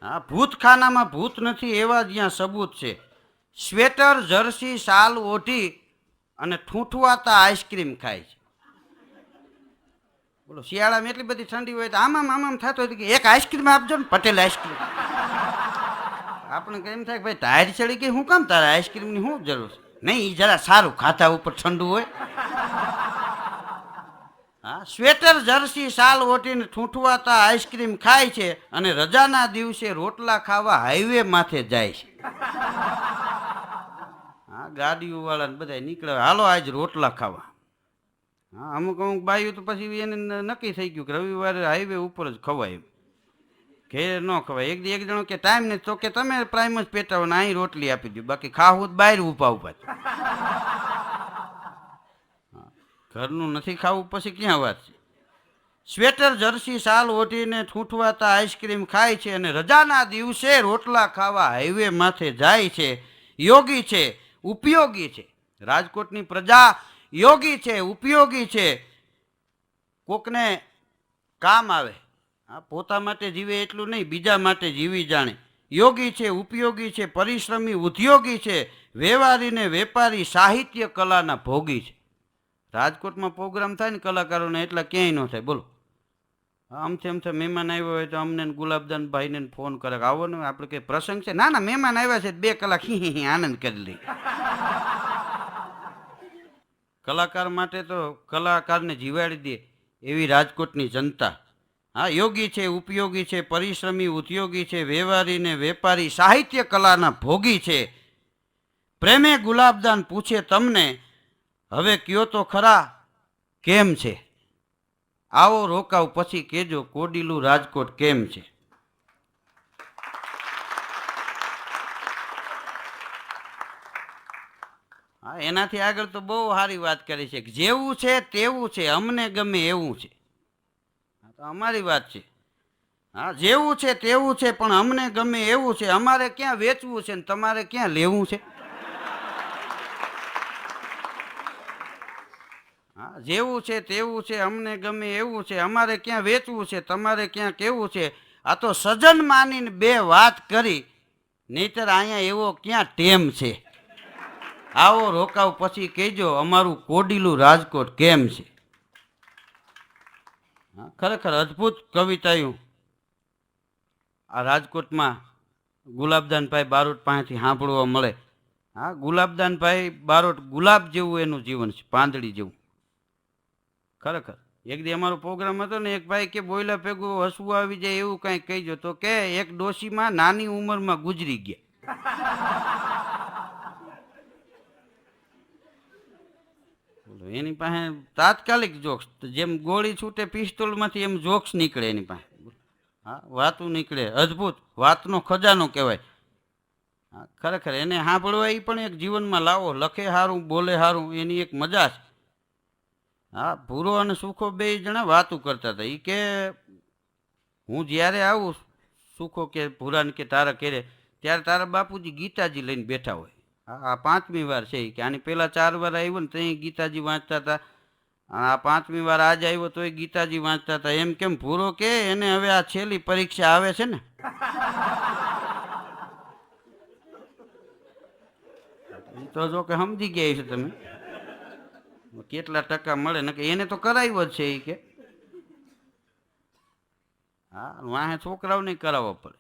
હા, ભૂતખાનામાં ભૂત નથી એવા જ્યાં સબૂત છે. સ્વેટર જર્સી શાલ ઓઢી અને ઠૂંઠવાતા આઈસ્ક્રીમ ખાય છે. બોલો, શિયાળામાં એટલી બધી ઠંડી હોય તો આમામ આમામ થતો હોય કે એક આઈસ્ક્રીમ આપજો ને, પટેલ આઈસ્ક્રીમ. આપણે એમ થાય કે ભાઈ ટાયર ચડી ગઈ, શું કામ તારે આઈસ્ક્રીમની શું જરૂર છે? નહીં, એ જરા સારું ખાતા ઉપર ઠંડુ હોય. હા, સ્વેટર જર્સી શાલ ઓઢીને ઠૂંઠવાતા આઈસ્ક્રીમ ખાય છે અને રજાના દિવસે રોટલા ખાવા હાઈવે માથે જાય છે. હા, ગાડીઓ વાળા બધા નીકળે, હાલો આજ રોટલા ખાવા. હા, અમુક અમુક બાઈઓ તો પછી એને નક્કી થઈ ગયું કે રવિવારે હાઈવે ઉપર જ ખવાય, ઘેર ન ખવાય. એક જણો કે ટાઈમ નથી, તો કે તમે પ્રાઇમ જ પેટાવો ને અહીં રોટલી આપી દો, બાકી ખાવું જ બહાર ઊભા ઊભા. ઘરનું નથી ખાવું પછી ક્યાં વાત છે? સ્વેટર જર્સી શાલ ઓઢીને ઠૂંઠવાતા આઈસ્ક્રીમ ખાય છે અને રજાના દિવસે રોટલા ખાવા હાઈવે માથે જાય છે. યોગી છે, ઉપયોગી છે. રાજકોટની પ્રજા યોગી છે, ઉપયોગી છે, કોકને કામ આવે. હા, પોતા માટે જીવે એટલું નહીં, બીજા માટે જીવી જાણે. યોગી છે, ઉપયોગી છે, પરિશ્રમી ઉદ્યોગી છે, વ્યવહારીને વેપારી, સાહિત્ય કલાના ભોગી છે. રાજકોટમાં પ્રોગ્રામ થાય ને કલાકારોને એટલા ક્યાંય ન થાય. બોલો, આમથી આમથી મહેમાન આવ્યો હોય તો અમને ગુલાબદાન ભાઈને ફોન કરે કે આવો ને, આપણે કંઈ પ્રસંગ છે? ના ના, મહેમાન આવ્યા છે, 2 કલાક હી આનંદ કરી લઈ. કલાકાર માટે તો કલાકારને જીવાડી દે એવી રાજકોટની જનતા. હા, યોગી છે, ઉપયોગી છે, પરિશ્રમી ઉદ્યોગી છે, વ્યવહારીને વેપારી, સાહિત્ય કલાના ભોગી છે. પ્રેમે ગુલાબદાન પૂછે તમને, હવે કયો તો ખરા કેમ છે? આવો રોકાવ પછી કેજો કોડીલું રાજકોટ કેમ છે? હા, એનાથી આગળ તો બહુ સારી વાત કરી છે કે જેવું છે તેવું છે, અમને ગમે એવું છે. હા, તો અમારી વાત છે. હા, જેવું છે તેવું છે પણ અમને ગમે એવું છે. અમારે ક્યાં વેચવું છે ને તમારે ક્યાં લેવું છે? હા, જેવું છે તેવું છે, અમને ગમે એવું છે. અમારે ક્યાં વેચવું છે, તમારે ક્યાં કેવું છે? આ તો સજન માનીને 2 વાત કરી, નહીતર અહીંયા એવો ક્યાં ટેમ છે? આવો રોકાવ પછી કહેજો અમારું કોડીલું રાજકોટ કેમ છે? હા, ખરેખર અદ્ભુત કવિતાયું આ રાજકોટમાં ગુલાબદાનભાઈ બારોટ પાસેથી સાંભળવા મળે. હા, ગુલાબદાનભાઈ બારોટ ગુલાબ જેવું એનું જીવન છે, પાંદડી જેવું. ખરેખર એક દી અમારો પ્રોગ્રામ હતો ને, એક ભાઈ કે બોયલા ભેગું હસવું આવી જાય એવું કંઈક કહીજો, તો કે એક ડોશીમાં નાની ઉંમરમાં ગુજરી ગયા. એની પાસે તાત્કાલિક જોક્સ, જેમ ગોળી છૂટે પિસ્તોલમાંથી એમ જોક્સ નીકળે એની પાસે. હા, વાતું નીકળે, અદ્ભુત વાતનો ખજાનો કહેવાય. હા, ખરેખર એને સાંભળવા એ પણ એક જીવનમાં લાવો. લખે સારું, બોલે સારું, એની એક મજા છે. હા, ભૂરો અને સુખો 2 જણા વાતું કરતા હતા. એ કે હું જ્યારે આવું, સુખો કે ભૂરાને કે તારા ઘેરે, ત્યારે તારા બાપુજી ગીતાજી લઈને બેઠા હોય. હા, આ 5મી વાર છે કે આની પહેલાં 4 વાર આવ્યો ને ત્યાં ગીતાજી વાંચતા હતા. આ 5મી વાર આજ આવ્યો તોય ગીતાજી વાંચતા હતા. એમ કેમ ભૂરો કે એને હવે આ છેલ્લી પરીક્ષા આવે છે ને, તો જો કે સમજી ગયા છે તમે કેટલા ટકા મળે ને, કે એને તો કરાવ્યો જ છે એ કે. હા, વાહે છોકરાઓને કરાવવો પડે.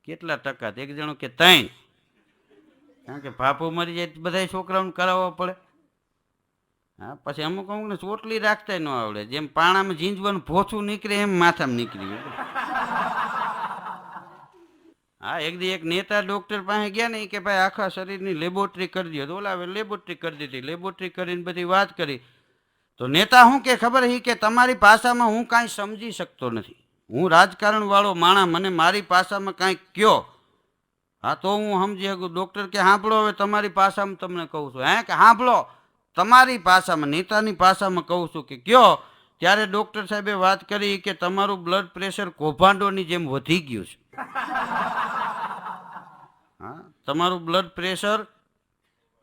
કેટલા ટકા? એક જણો કે 3, કારણ કે ભાપો મરી જાય બધા છોકરાઓને કરાવવા પડે. હા, પછી અમુક અમુકને ચોટલી રાખતા ન આવડે. જેમ પાણામાં ઝીંઝવાનું ભોથું નીકળે એમ માથામાં નીકળી ગયું. હા, એક દી એક નેતા ડૉક્ટર પાસે ગયા ને, કે ભાઈ આખા શરીરની લેબોરેટરી કરી દો. તો ઓલા લેબોરેટરી કરી દીધી. લેબોરેટરી કરીને બધી વાત કરી. તો નેતા શું કે ખબર હી કે તમારી ભાષામાં હું કાંઈ સમજી શકતો નથી. હું રાજકારણવાળો માણસ, મને મારી ભાષામાં કાંઈક કયો. હા, તો હું સમજી શકું. ડૉક્ટર કે સાંભળો હવે તમારી ભાષામાં તમને કહું છું. હે કે સાંભળો તમારી ભાષામાં, નેતાની ભાષામાં કહું છું કે કયો. ત્યારે ડૉક્ટર સાહેબે વાત કરી કે તમારું બ્લડ પ્રેશર કૌભાંડોની જેમ વધી ગયું છે. હા, તમારું બ્લડ પ્રેશર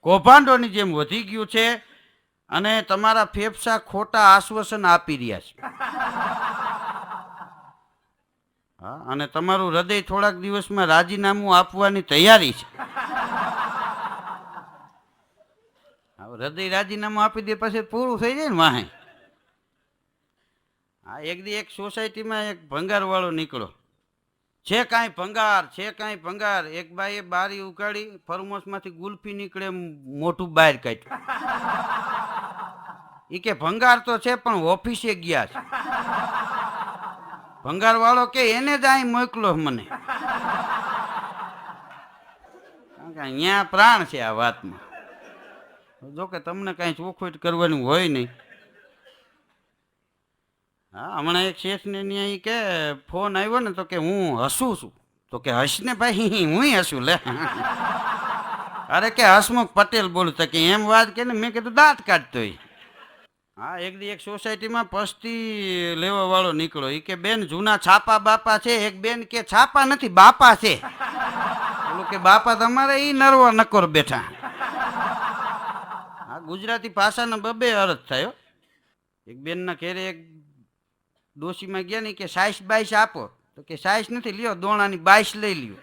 કૌભાંડોની જેમ વધી ગયું છે અને તમારા ફેફસા ખોટા આશ્વાસન આપી રહ્યા છે. હા, અને તમારું હૃદય થોડાક દિવસમાં રાજીનામું આપવાની તૈયારી છે. હવે હૃદય રાજીનામું આપી દે પછી પૂરું થઈ જાય ને વાહે. હા, એક દી એક સોસાયટીમાં એક ભંગારવાળો નીકળ્યો. છે કાંઈ ભંગાર, છે કાંઈ ભંગાર. એક બાઈએ બારી ઉગાડી, ફરમોસમાંથી ગુલ્ફી નીકળે એમ મોઢું બહાર કાઢ્યું. એ કે ભંગાર તો છે પણ ઓફિસે ગયા છે. ભંગારવાળો કે એને જ અહીં મોકલો મને, કારણ કે અહીંયા પ્રાણ છે આ વાતમાં. જો કે તમને કાંઈ ચોખવટ કરવાનું હોય નહીં. હા, હમણાં એક શેઠને ત્યાં કે ફોન આવ્યો ને તો કે હું હસું છું. તો કે હસને ભાઈ, હું હસું લે. અરે કે હસમુખ પટેલ બોલું તો કે એમ વાત કે ને. મેં કીધું દાંત કાઢતો હોય. હા, એક દી એક સોસાયટીમાં પસ્તી લેવા વાળો નીકળ્યો. એ કે બેન જૂના છાપા બાપા છે. એક બેન કે છાપા નથી બાપા છે. બોલું કે બાપા તમારે ઈ નરવા નકોર બેઠા. હા, ગુજરાતી ભાષાના બબે અર્થ થયો. એક બેનના ઘેરે એક ડોશીમાં ગયા ને કે સાઈસ બાઈસ આપો. તો કે સાઈસ નથી, લ્યો દોણાની બાઈસ લઈ લ્યો.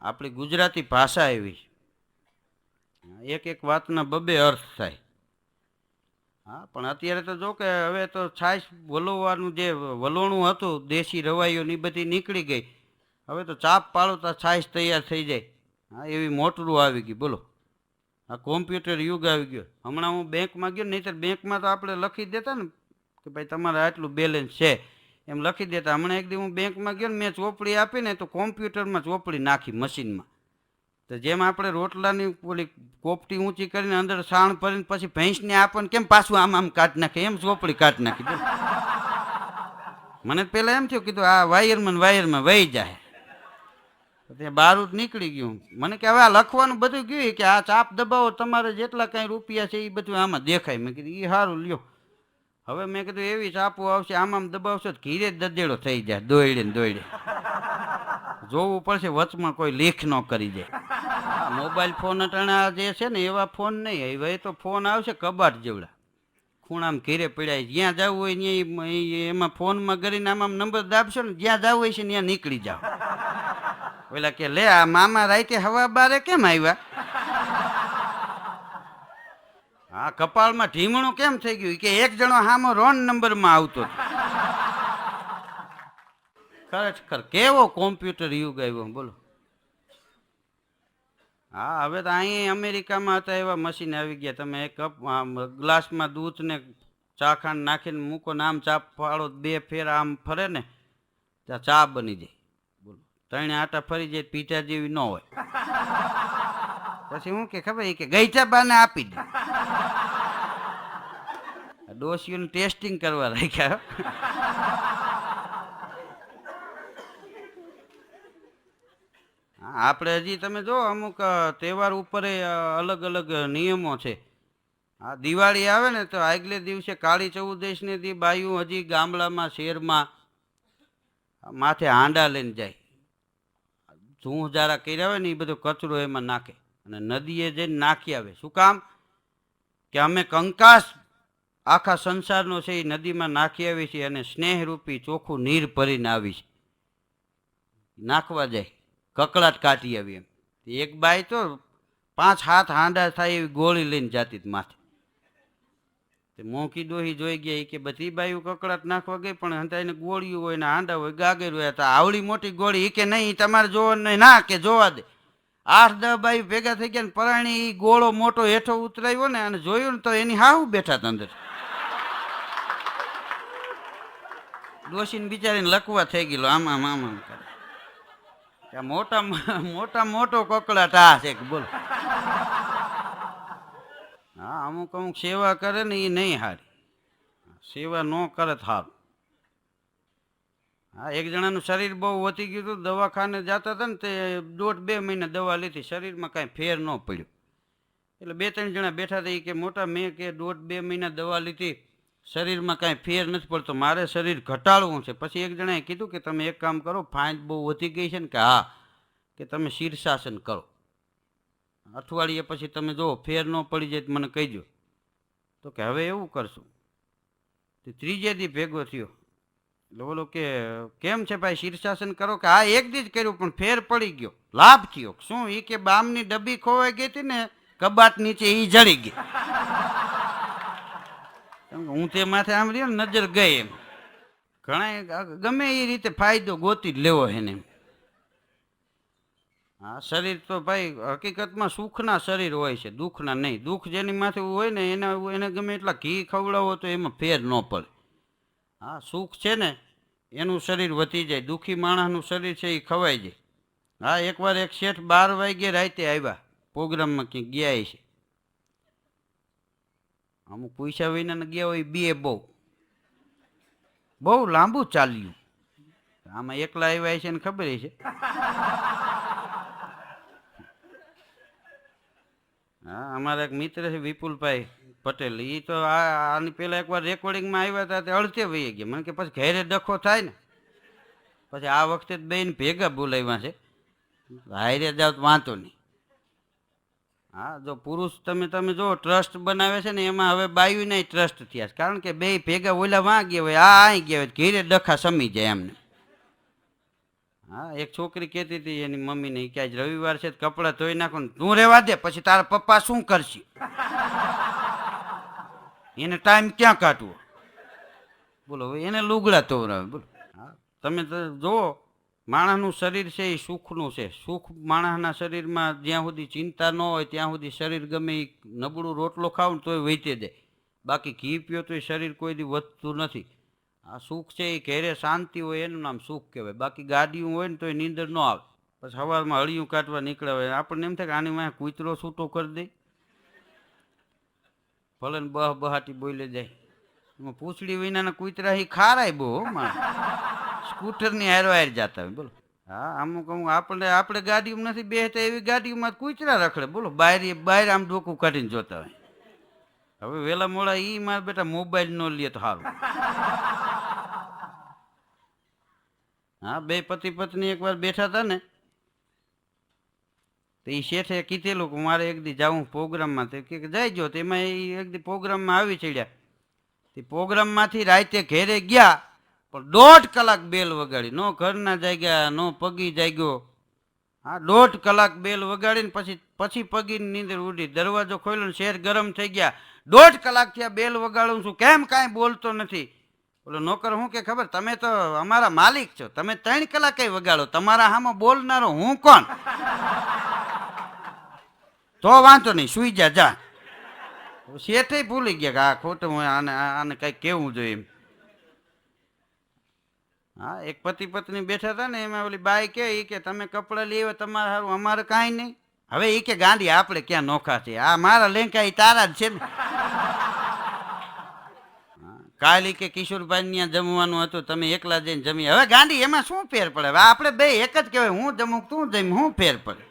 આપણી ગુજરાતી ભાષા એવી, એક એક વાતના બબે અર્થ થાય. હા, પણ અત્યારે તો જો કે હવે તો છાશ વલોવાનું જે વલોણું હતું, દેશી રવાઈઓ ની બધી નીકળી ગઈ. હવે તો ચાપ પાડો તો છાશ તૈયાર થઈ જાય. હા, એવી મોટરું આવી ગઈ. બોલો, આ કોમ્પ્યુટર યુગ આવી ગયો. હમણાં હું બેંકમાં ગયો, નહીંતર બેંકમાં તો આપણે લખી દેતા ને કે ભાઈ તમારે આટલું બેલેન્સ છે એમ લખી દેતા. હમણાં એક દી હું બેંકમાં ગયો ને મેં ચોપડી આપીને તો કોમ્પ્યુટરમાં ચોપડી નાખી મશીનમાં. તો જેમ આપણે રોટલાની ઓલી કોપટી ઊંચી કરીને અંદર સાણ ભરીને પછી ભેંસને આપણને કેમ પાછું આમ આમ કાઢી નાખે, એમ ચોપડી કાઢી નાખી. મને પહેલાં એમ થયું, કીધું આ વાયરમાં વહી જાય. ત્યાં બારું જ નીકળી ગયું. મને કે હવે આ લખવાનું બધું ગયું કે આ ચાપ દબાવો, તમારે જેટલા કાંઈ રૂપિયા છે એ બધું આમાં દેખાય. મેં કીધું એ સારું લ્યો. હવે મેં કીધું એવી ચાપો આવશે, આમ દબાવશો તો ઘીરે જ દદેડો થઈ જાય, દોડે ને દોડે. જોવું પડશે વચમાં કોઈ લીખ ન કરી જાય. મોબાઈલ ફોન અટાણા જે છે ને એવા ફોન નહીં. હવે તો ફોન આવશે કબાટ જેવડા, ખૂણામાં ઘીરે પડ્યા. જ્યાં જવું હોય ત્યાં એમાં ફોનમાં કરીને આમ નંબર દાબશો ને, જ્યાં જવું હોય છે ત્યાં નીકળી જાઓ. પેલા કે લે આ મામા રાઈતે હવા બારે કેમ આવ્યા? હા, કપાળમાં ઢીમણું કેમ થઈ ગયું કે એક જણો હામો રોંગ નંબરમાં આવતો. ખરેખર કેવો કોમ્પ્યુટર યુગ આવ્યો, બોલો. હા, હવે તો અહીં અમેરિકામાં હતા એવા મશીન આવી ગયા. તમે એક કપ ગ્લાસમાં દૂધ ને ચાખાંડ નાખીને મૂકો ને આમ ચા પાડો, 2 ફેર આમ ફરે ને ત્યાં ચા બની જાય. બોલો, 3 આટા ફરી જાય, પીઠા જેવી ન હોય. પછી હું કે ખબર કે ગઈઠા બાને આપી દે. ડોસીઓનું ટેસ્ટિંગ કરવા રાખ્યા. આપણે હજી તમે જો અમુક તહેવાર ઉપર અલગ અલગ નિયમો છે. હા, દિવાળી આવે ને તો આગલે દિવસે કાળી ચૌદશને દી બાયું હજી ગામડામાં શહેરમાં માથે હાંડા લઈને જાય. ધૂં જારા કર્યા હોય ને એ બધો કચરો એમાં નાખે અને નદીએ જઈને નાખી આવે. શું કામ? કે અમે કંકાસ આખા સંસારનો છે એ નદીમાં નાખી આવી છે અને સ્નેહરૂપી ચોખ્ખું નીર ભરીને આવી છે. નાખવા જાય, કકડાટ કાઢી આવી. એમ એક બાઈ તો 5-7 હાંડા થાય એવી ગોળી લઈને જાતી માથે. મોંકી ડોહી જોઈ ગયા કે બધી બાયું કકડાટ નાખવા ગઈ પણ હંતાઈને ગોળીઓ હોય ને હાંડા હોય, ગાગર હોય. તો આવડી મોટી ગોળી કે નહીં તમારે જોવા નહીં, ના કે જોવા દે. 8-10 બાયું ભેગા થઈ ગયા ને પરાણી એ ગોળો મોટો હેઠો ઉતરાયો ને અને જોયું ને તો એની હાવ બેઠા હતા અંદર. ડોશીને બિચારીને લકવા થઈ ગયેલો, આમ આમ આમ આમ કરે. મોટો કકડાટ આ છે કે બોલો. હા, અમુક સેવા કરે ને એ નહીં હારી. સેવા ન કરે સારું. હા, એક જણાનું શરીર બહુ વધી ગયું હતું, દવાખાને જતા હતા ને તે 1.5-2 મહિના દવા લીધી, શરીરમાં કાંઈ ફેર ન પડ્યો. એટલે 2-3 જણા બેઠા હતા કે મોટા મેં કે 1.5-2 મહિના દવા લીધી, શરીરમાં કાંઈ ફેર નથી પડતો, મારે શરીર ઘટાડવું છે. પછી એક જણાએ કીધું કે તમે એક કામ કરો, ફાંદ બહુ વધી ગઈ છે ને કે હા, કે તમે શીર્ષાસન કરો. અઠવાડિયે પછી તમે જો ફેર ન પડી જાય તો મને કહીજો. તો કે હવે એવું કરશું. તે ત્રીજે દી ભેગો થયો. એટલે ઓલો કે કેમ છે ભાઈ શીર્ષાસન કરો કે હા એક દી જ કર્યું પણ ફેર પડી ગયો લાભ થયો શું એ કે બામની ડબ્બી ખોવાઈ ગઈ હતી ને કબાટ નીચે એ જડી ગઈ હું તે માથે આમ રહ્યો ને નજર ગઈ એમ ઘણા ગમે એ રીતે ફાયદો ગોતી જ લેવો એને હા શરીર તો ભાઈ હકીકતમાં સુખના શરીર હોય છે દુઃખના નહીં દુઃખ જેની માથે હોય ને એને ગમે એટલા ઘી ખવડાવો તો એમાં ફેર ન પડે હા સુખ છે ને એનું શરીર વધી જાય દુઃખી માણસનું શરીર છે એ ખવાઈ જાય હા એકવાર એક શેઠ 12 વાગ્યે રાતે આવ્યા પ્રોગ્રામમાં ક્યાંક ગયા છે અમુક પૈસા વિના ગયા હોય બે બહુ લાંબુ ચાલ્યું આમાં એકલા આવ્યા છે ને ખબર છે હા અમારા એક મિત્ર છે વિપુલભાઈ પટેલ એ તો આની પેલા એકવાર રેકોર્ડિંગમાં આવ્યા હતા તે અડધે વહી ગયા મને કે પછી ઘેરે ડખો થાય ને પછી આ વખતે બેન ભેગા બોલાવ્યા છે હારે જાવ તો વાંધો નહીં હા જો પુરુષ તમે જો ટ્રસ્ટ બનાવે છે ને એમાં હવે બાયુના ટ્રસ્ટ થયા છે કારણ કે બે ભેગા ઓલા વાં ગયા હોય આ અહીં ગયા હોય ઘેરે ડખા સમી જાય એમને હા એક છોકરી કહેતી હતી એની મમ્મીને કે આજ રવિવાર છે કપડાં ધોઈ નાખો ને તું રહેવા દે પછી તારા પપ્પા શું કરશે એને ટાઈમ ક્યાં કાઢવો બોલો એને લુગડા તોવરાવે બોલો હા તમે તો જુઓ માણસનું શરીર છે એ સુખનું છે સુખ માણસના શરીરમાં જ્યાં સુધી ચિંતા ન હોય ત્યાં સુધી શરીર ગમે એ નબળું રોટલો ખાવ ને તોય વહીતે જાય બાકી ઘી પીઓ તો એ શરીર કોઈ દી વધતું નથી આ સુખ છે એ ઘેરે શાંતિ હોય એનું નામ સુખ કહેવાય બાકી ગાડીયું હોય ને તો એ નીંદર ન આવે પછી સવારમાં હળિયું કાઢવા નીકળ્યા હોય આપણને એમ થાય કે આની વાંહે કૂતરો છૂટો કરી દે ભલે ને બહાટી બોલે જાય એમાં પૂંછડી વિનાના કૂતરા એ ખારાય બહુ સ્કૂટરની હારવાર જતા હોય બોલો હા અમુક આપણે ગાડીમાં નથી બેસતા એવી ગાડીમાં કૂતરા રખડે બોલો બહાર આમ ડોકું કાઢીને જોતા હોય હવે વેલા મોડા એ મારા બેટા મોબાઈલ ન લે તો સારું હા બે પતિ પત્ની એકવાર બેઠા હતા ને તો એ શેઠે કીધેલું કે મારે એક દી જાઉં પ્રોગ્રામમાં તો કે જઈજો તો એમાં એ એક દી પ્રોગ્રામમાં આવી ચડ્યા તે પ્રોગ્રામમાંથી રાતે ઘેરે ગયા પણ 1.5 કલાક બેલ વગાડી નો ઘરના જાગ્યા નો પગી જાગ્યો હા 1.5 કલાક બેલ વગાડીને પછી પગીની નીંદર ઉડી દરવાજો ખોલ્યો ને શેર ગરમ થઈ ગયા 1.5 કલાક થયા બેલ વગાડું છું કેમ કાંઈ બોલતો નથી બોલો નોકર હું કે ખબર તમે તો અમારા માલિક છો તમે 3 કલાકે વગાડો તમારા હામાં બોલનારો હું કોણ તો વાંધો નહીં સુઈ જા શેઠે ભૂલી ગયા કે આ ખોટું હું આને કંઈક કેવું જોઈએ એમ હા એક પતિ પત્ની બેઠા હતા ને એમાં ઓલી બાઈ કે તમે કપડાં લઈ આવ્યા તમારે સારું અમારે કાંઈ નહીં હવે એ કે ગાંડી આપણે ક્યાં નોખા છે આ મારા લેંકા એ તારા જ છે ને કાલી કે કિશોરભાઈ ત્યાં જમવાનું હતું તમે એકલા જઈને જમી હવે ગાંડી એમાં શું ફેર પડે હવે આપણે બે એક જ કહેવાય હું જમું તું જમી શું ફેર પડે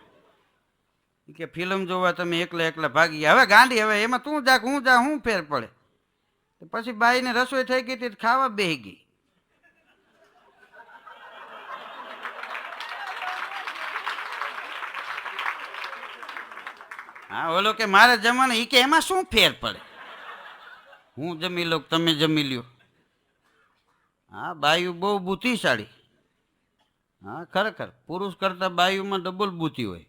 કે ફિલ્મ જોવા તમે એકલા ભાગી ગયા હવે ગાંડી હવે એમાં તું જા હું જા શું ફેર પડે પછી બાઈને રસોઈ થઈ ગઈ હતી ખાવા બેસી ગઈ હા ઓલો કે મારે જમવાનું એ કે એમાં શું ફેર પડે હું જમી લઉં તમે જમી લ્યો હા બાયુ બહુ બુદ્ધિશાળી હા ખરેખર પુરુષ કરતાં બાયુમાં ડબલ બુદ્ધિ હોય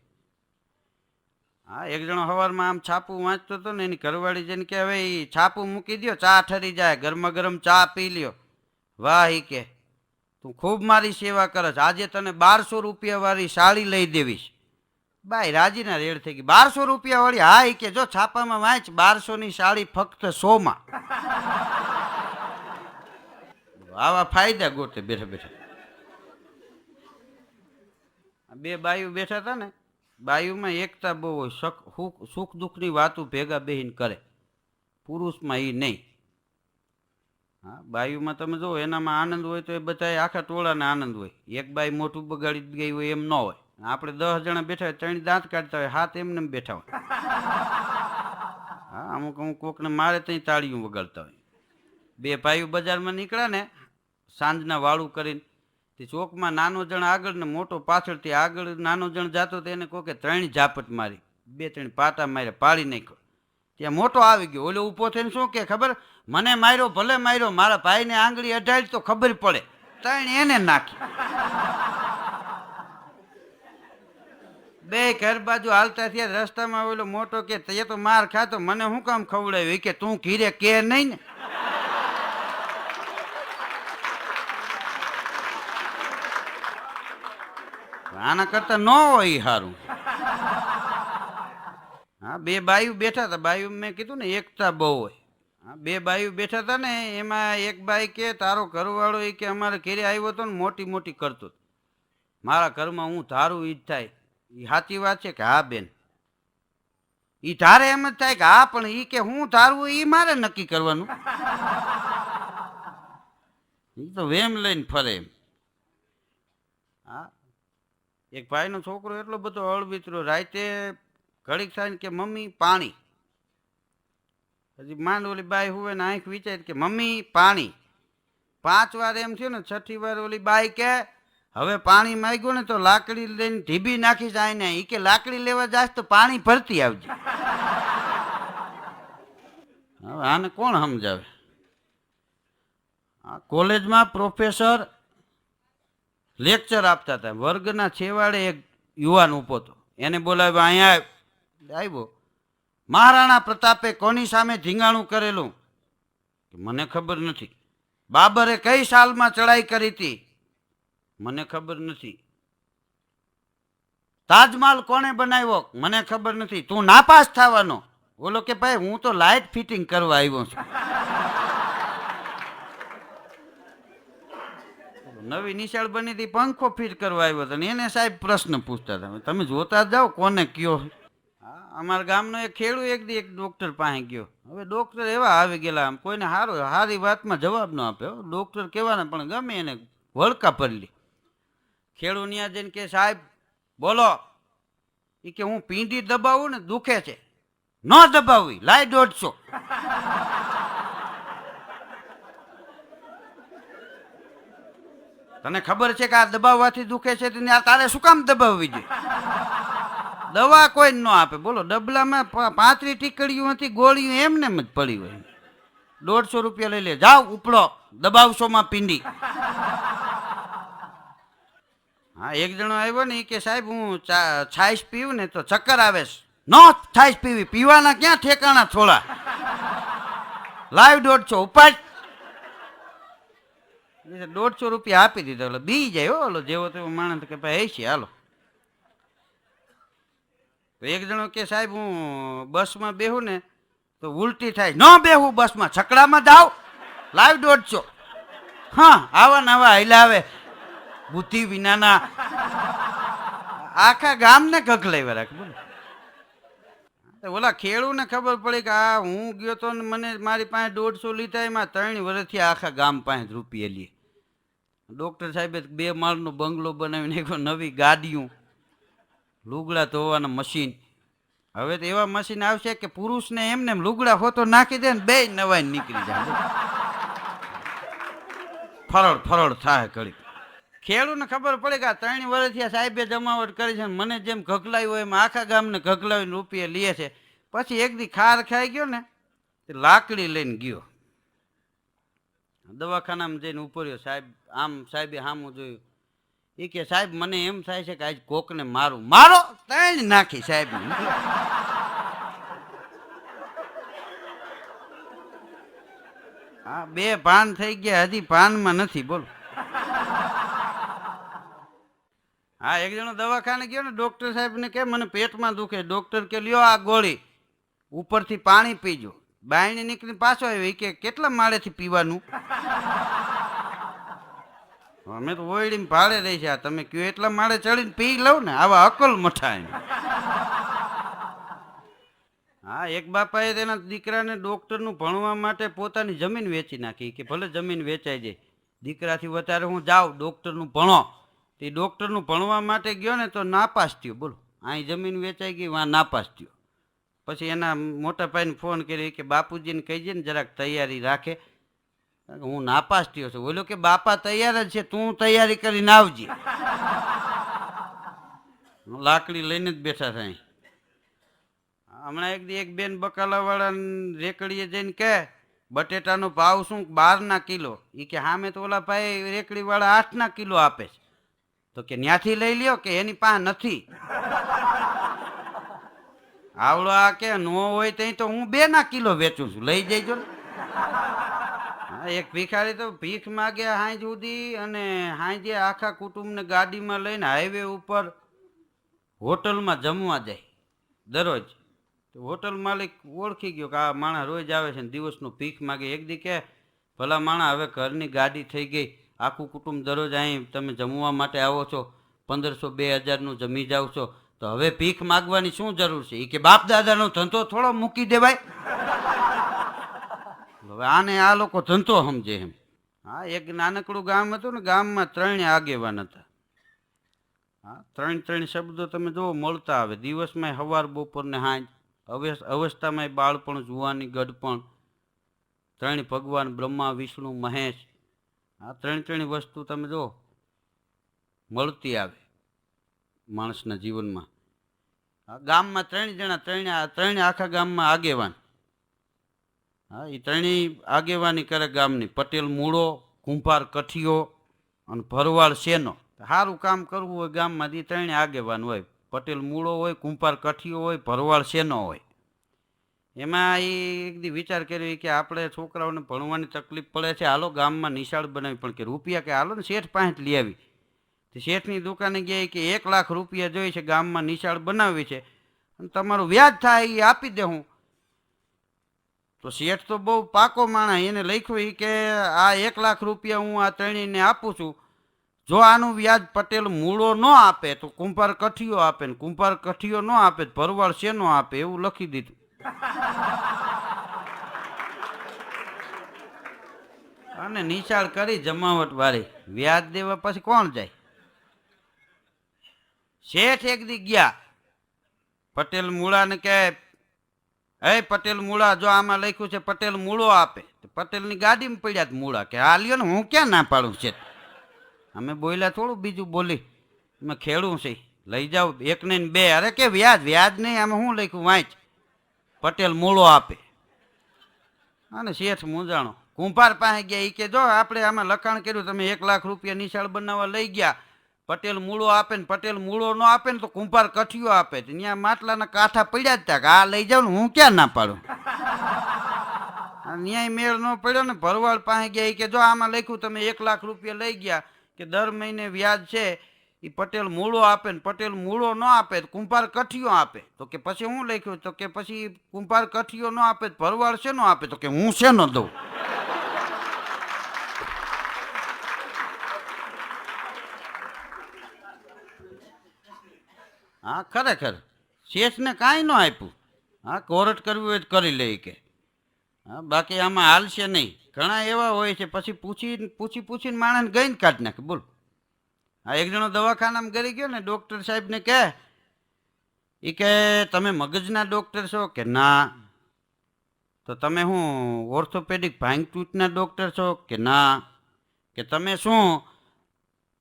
હા એક જણો સવારમાં આમ છાપું વાંચતો હતો ને એની ઘરવાળી જઈને કે હવે એ છાપું મૂકી દો ચા ઠરી જાય ગરમા ગરમ ચા પી લ્યો વાહ એ કે તું ખૂબ મારી સેવા કરસ આજે તને 1200 રૂપિયાવાળી સાડી લઈ દેવીશ બાઈ રાજીના રેડ થઈ ગઈ 1200 રૂપિયાવાળી હા એ કે જો છાપામાં વાંચ 1200ની સાડી ફક્ત 100માં આવા ફાયદા ગોતે બેઠા બેઠા બે બાયુ બેઠા હતા ને બાયુમાં એકતા બહુ હોય સુખ દુઃખની વાતો ભેગા બેહીને કરે પુરુષમાં એ નહીં હા બાયુમાં તમે જુઓ એનામાં આનંદ હોય તો એ બધા આખા ટોળાને આનંદ હોય એક બાઈ મોટું બગાડી ગઈ હોય એમ ન હોય આપણે 10 જણા બેઠા હોય 3 દાંત કાઢતા હોય હાથ એમને બેઠા હોય હા અમુક કોકને મારે ત્યાં તાળીયું વગાડતા હોય બે ભાઈઓ બજારમાં નીકળ્યા ને સાંજના વાળું કરીને તે ચોકમાં નાનો જણ આગળ ને મોટો પાછળથી આગળ નાનો જણ જાતો તો એને કોકે 3 ઝાપટ મારી 2-3 પાટા માર્યા પાડી નાખ્યો ત્યાં મોટો આવી ગયો ઓલો ઊભો થઈને શું કે ખબર મને માર્યો ભલે માર્યો મારા ભાઈને આંગળી અઢાડી તો ખબર પડે ત્રણ એને નાખી. બે ઘર બાજુ હાલતા થયા, રસ્તામાં ઓલો મોટો કે તે તો માર ખાતો, મને શું કામ ખવડાવ્યું? કે તું ઘીરે કે નહીં ને. આના કરતા ન હોય સારું. હા, બે બાયુ બેઠા હતા. બાયુ મેં કીધું ને એકતા બહુ હોય. હા, બે બાયુ બેઠા હતા ને, એમાં એક બાઈ કે તારો ઘરવાળો એ કે અમારે ઘેરે આવ્યો હતો ને મોટી મોટી કરતો, મારા ઘરમાં હું ધારું ઈ જ થાય. એ સાચી વાત છે કે હા બેન? ઈ ધારે એમ જ થાય કે હા, પણ ઈ કે હું ધારવું ઈ મારે નક્કી કરવાનું. ઈ તો વેમ લઈને ફરે એમ. હા, એક ભાઈનો છોકરો એટલો બધો અળવિતરો, રાતે ઘડીક થાય કે મમ્મી પાણી. હજી માંડ ઓલી બાઈ હુવે ને આંખ વિચારી કે મમ્મી પાણી. 5 વાર એમ થયું ને, 6ઠી વાર ઓલી બાઈ કે હવે પાણી માંગ્યું ને તો લાકડી લઈને ઢીબી નાખી જાય ને. ઈ કે લાકડી લેવા જાય તો પાણી ભરતી આવજે. હવે આને કોણ સમજાવે? કોલેજમાં પ્રોફેસર લેક્ચર આપતા હતા. વર્ગના છેવાડે એક યુવાન ઉભો હતો. એને બોલાવ્યો, અહીંયા આવ્યો. મહારાણા પ્રતાપે કોની સામે ધીંગાણું કરેલું? મને ખબર નથી. બાબરે કઈ સાલમાં ચડાઈ કરી હતી? મને ખબર નથી. તાજમહાલ કોણે બનાવ્યો? મને ખબર નથી. તું નાપાસ થવાનો. બોલો કે ભાઈ હું તો લાઇટ ફિટિંગ કરવા આવ્યો છું. નવી નિશાળ બની હતી, પંખો ફિટ કરવા આવ્યો હતો ને એને સાહેબ પ્રશ્ન પૂછતા હતા. તમે જોતા જાઓ કોને કયો. હા, અમારા ગામનો એક ખેડૂત એક દી એક ડોક્ટર પાસે ગયો. હવે ડોક્ટર એવા આવી ગયેલા, આમ કોઈને સારી વાતમાં જવાબ ન આપ્યો. ડોક્ટર કહેવાના પણ ગમે એને વળકા પડલી. ખેડૂત ત્યાં જઈને કે સાહેબ બોલો. એ કે હું પીંડી દબાવું ને દુખે છે. ન દબાવવી, લાય 150. તને ખબર છે કે આ દબાવવાથી દુખે છે, તારે શું કામ દબાવવી જોઈએ? દવા કોઈ ન આપે. બોલો, ડબલામાં 35 ટીકડીઓ હતી, ગોળીઓ એમને જ પડી હોય. 150 રૂપિયા લઈ લે, જાઓ ઉપડો, દબાવશોમાં પીંડી. હા, એક જણો આવ્યો ને, એ કે સાહેબ હું છાશ પીવું ને તો ચક્કર આવે છે. ન છાશ પીવી, પીવાના ક્યાં ઠેકાણા થોડા. લાવ 150 ઉપાડ. 150 રૂપિયા આપી દીધા. એટલે બી જાય ઓલો જેવો તેવો માણસ કે ભાઈ છે હાલો. તો એક જણો કે સાહેબ હું બસમાં બેહું ને તો ઉલટી થાય. ન બેહું બસમાં, છકડામાં જાવ, લાવ 150. હા, આવા નવા હિલાવે બુદ્ધિ વિનાના. આખા ગામને ગગલાવ્યા રાખે. બોલો, ઓલા ખેડૂને ખબર પડી કે આ હું ગયો તો ને મને મારી પાસે 150 લીધા, એમાં 3 વર્ષથી આખા ગામ પાસે રૂપિયા લે. ડોક્ટર સાહેબે 2 માળનો બંગલો બનાવીને એક નવી ગાડીઓ, લુગડા ધોવાના મશીન. હવે તો એવા મશીન આવશે કે પુરુષને એમને લુગડા હોતો નાખી દે ને બે નવાઈ નીકળી જાય. ફરળ ફરળ થાય ઘડી. ખેડૂને ખબર પડે કે આ 3 વર્ષથી સાહેબે જમાવટ કરી છે, મને જેમ ઘગલાયું એમ આખા ગામને ઘગલાવીને રૂપિયા લે છે. પછી એક દી ખાર ખાઈ ગયો ને, લાકડી લઈને ગયો દવાખાનામાં જઈને ઉપર્યો. સાહેબ આમ સાહેબે સામું જોયું. એ કે સાહેબ મને એમ થાય છે કે આજ કોકને મારું. મારો 3 નાખી સાહેબ. હા, 2 ભાન થઈ ગયા, હજી ભાનમાં નથી. બોલો. હા, એક જણો દવાખાને ગયો ને, ડોક્ટર સાહેબ ને કે મને પેટમાં દુખે. ડોક્ટર કે લ્યો આ ગોળી, ઉપરથી પાણી પીજો. બાયણે નીકળી પાછો આવ્યો. કે કેટલા માળેથી પીવાનું? અમે તો ઓયડીમાં ભાડે રહી છે, તમે કયો એટલા માળે ચડીને પી લઉં ને. આવા અકલ મઠાય. હા, એક બાપાએ તેના દીકરાને ડોક્ટરનું ભણવા માટે પોતાની જમીન વેચી નાખી. કે ભલે જમીન વેચાઈ જાય, દીકરાથી વધારે હું જાઉં ડોક્ટરનું ભણો. તે ડોક્ટરનું ભણવા માટે ગયો ને તો નાપાસ થયો. બોલો, અહીં જમીન વેચાઈ ગઈ, વાં નાપાસ થયો. પછી એના મોટા ભાઈને ફોન કર્યો કે બાપુજીને કહીજે ને જરાક તૈયારી રાખે, હું નાપાસ થયો છું. બોલ્યો કે બાપા તૈયાર જ છે, તું તૈયારી કરીને આવજે. લાકડી લઈને જ બેઠા થાય. હમણાં એક દી એક બેન બકાલાવાળા રેકડીએ જઈને કહે બટેટાનો ભાવ શું 12 કિલો. એ કે સામે તો ઓલા ભાઈ રેકડીવાળા 8 કિલો આપે છે. તો કે ન્યાથી લઈ લ્યો કે એની પાસે નથી. આવડો આ કે નો હોય ત્યાં તો હું 2 કિલો વેચું છું, લઈ જઈજો ને. એક ભિખારી તો ભીખ માગે હાંજ સુધી, અને હાંજે આખા કુટુંબને ગાડીમાં લઈને હાઈવે ઉપર હોટલમાં જમવા જાય દરરોજ. તો હોટલ માલિક ઓળખી ગયો કે આ માણસ રોજ આવે છે ને દિવસનું ભીખ માગે. એક દી કે ભલા માણસ હવે ઘરની ગાડી થઈ ગઈ, આખું કુટુંબ દરરોજ અહીં તમે જમવા માટે આવો છો, 1500-2000 જમી જાવ છો, તો હવે ભીખ માગવાની શું જરૂર છે? એ કે બાપ દાદાનો ધંધો થોડો મૂકી દેવાય. હવે આને આ લોકો ધંધો સમજે એમ. હા, એક નાનકડું ગામ હતું ને, ગામમાં 3 આગેવાન હતા. હા, 3 શબ્દો તમે જુઓ મળતા આવે દિવસમાં, સવાર બપોર ને સાંજ. અવસ્થામાં બાળપણ, જુવાની, ગઢપણ. 3 ભગવાન બ્રહ્મા વિષ્ણુ મહેશ. આ 3 વસ્તુ તમે જુઓ મળતી આવે માણસના જીવનમાં. ગામમાં 3 જણા, 3 આખા ગામમાં આગેવાન. હા, એ 3 આગેવાની કરે ગામની. પટેલ મૂળો, કુંભાર કઠિયો અને ભરવાડ શેનો. સારું કામ કરવું હોય ગામમાં, એ 3 આગેવાન હોય. પટેલ મૂળો હોય, કુંભાર કઠિયો હોય, ભરવાડ શેનો હોય. એમાં એ એક દી વિચાર કર્યો કે આપણે છોકરાઓને ભણવાની તકલીફ પડે છે, હાલો ગામમાં નિશાળ બનાવી. પણ કે રૂપિયા કે હાલો ને શેઠ પાસે લઈ આવી. તો શેઠની દુકાને ગયા કે 1 લાખ રૂપિયા જોઈએ છે, ગામમાં નિશાળ બનાવવી છે, અને તમારું વ્યાજ થાય એ આપી દે હું. તો શેઠ તો બહુ પાકો માણસ, એને લખ્યું કે આ 1 લાખ રૂપિયા હું આ 3ને આપું છું. જો આનું વ્યાજ પટેલ મૂળો ન આપે તો કુંભાર કઠિયો આપે, ને કુંભાર કઠિયો ન આપે તો ભરવાડ શેનો આપે, એવું લખી દીધું. અને નિશાળ કરી જમાવટ વાળી, વ્યાજ દેવા પછી કોણ જાય? શેઠ એક દી ગયા પટેલ મૂળાને કે હે પટેલ મૂળા, જો આમાં લખ્યું છે પટેલ મૂળો આપે. પટેલની ગાડીમાં પડ્યા મૂળા કે આ લ્યો ને, હું ક્યાં ના પાડું છે? અમે બોલ્યા થોડું બીજું બોલી, અમે ખેડું છે, લઈ જાઓ 1 ને 2. અરે કે વ્યાજ નહીં, આમાં શું લખ્યું વાંચ, પટેલ મૂળો આપે. અને શેઠ મૂંઝાણો. કુંભાર પાસે ગયા. એ કે જો આપણે આમાં લખાણ કર્યું, તમે 1 લાખ રૂપિયા નિશાળ બનાવવા લઈ ગયા, પટેલ મૂળો આપે ને પટેલ મૂળો ન આપે ને તો કુંભાર કઠિયો આપે. ત્યાં માટલાના કાંઠા પડ્યા જ ત્યાં, આ લઈ જાવ ને, હું ક્યાં ના પાડું? ન્યાય મેળ ન પડ્યો ને, ભરવાડ પાસે ગયા. કે જો આમાં લખ્યું તમે 1 લાખ રૂપિયા લઈ ગયા, કે દર મહિને વ્યાજ છે એ પટેલ મૂળો આપે ને પટેલ મૂળો ન આપે તો કુંભાર કઠિયો આપે. તો કે પછી હું લખ્યું? તો કે પછી કુંભાર કઠિયો ન આપે તો ભરવાડ શેનો આપે? તો કે હું શેનો દઉં? હા, ખરેખર શેઠને કાંઈ ન આપ્યું. હા, કોર્ટ કરવી હોય તો કરી લે કે. હા, બાકી આમાં હાલશે નહીં. ઘણા એવા હોય છે પછી પૂછીને માણસને ગઈને કાઢી નાખે. બોલ. હા, એક જણો દવાખાનામાં ગરી ગયો ને, ડૉક્ટર સાહેબને કહે એ કે તમે મગજના ડૉક્ટર છો? કે ના. તો તમે શું ઓર્થોપેડિક ભાંગતૂટના ડૉક્ટર છો? કે ના. કે તમે શું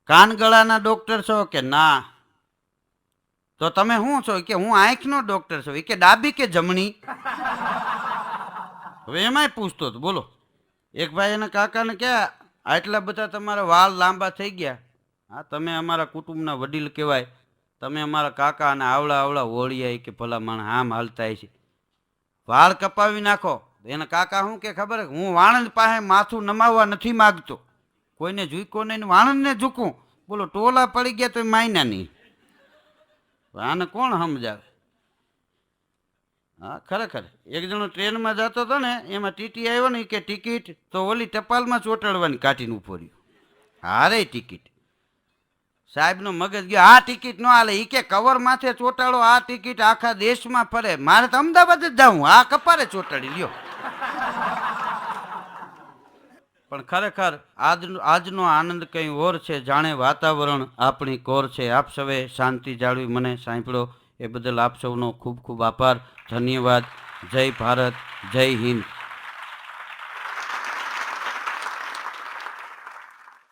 કાનગળાના ડૉક્ટર છો? કે ના. તો તમે શું છો? કે હું આંખનો ડૉક્ટર છું. એ કે ડાબી કે જમણી? હવે એમાંય પૂછતો હતો. બોલો. એક ભાઈ એના કાકાને કહે આટલા બધા તમારા વાળ લાંબા થઈ ગયા, હા તમે અમારા કુટુંબના વડીલ કહેવાય, તમે અમારા કાકા અને આવડા હોળિયા કે ભલા માણસ આમ હાલતા છે, વાળ કપાવી નાખો. એના કાકા શું કે ખબર? હું વાણંદ પાસે માથું નમાવવા નથી માગતો, કોઈને ઝૂકો નહીં, વાણંદને ઝૂકું. બોલો, ટોલા પડી ગયા તો માયના નહીં. આને કોણ સમજાવે? હા, ખરેખર એક જણો ટ્રેનમાં જતો હતો ને, એમાં ટીટી આવ્યો ને કે ટિકિટ, તો ઓલી ટપાલમાં ચોંટાડવાની કાઢીને ઉભો રહ્યો. હારે ટિકિટ. સાહેબનો મગજ ગયો, આ ટિકિટ ન હાલે. એ કે કવર માથે ચોંટાડો, આ ટિકિટ આખા દેશમાં ફરે, મારે તો અમદાવાદ જ જાઉં, આ કપારે ચોંટાડી લ્યો. પણ ખરેખર આજનો આનંદ કંઈ ઓર છે, જાણે વાતાવરણ આપણી કોર છે. આપ સૌએ શાંતિ જાળવી મને સાંભળ્યો એ બદલ આપ સૌનો ખૂબ ખૂબ આભાર, ધન્યવાદ. જય ભારત, જય હિન્દ.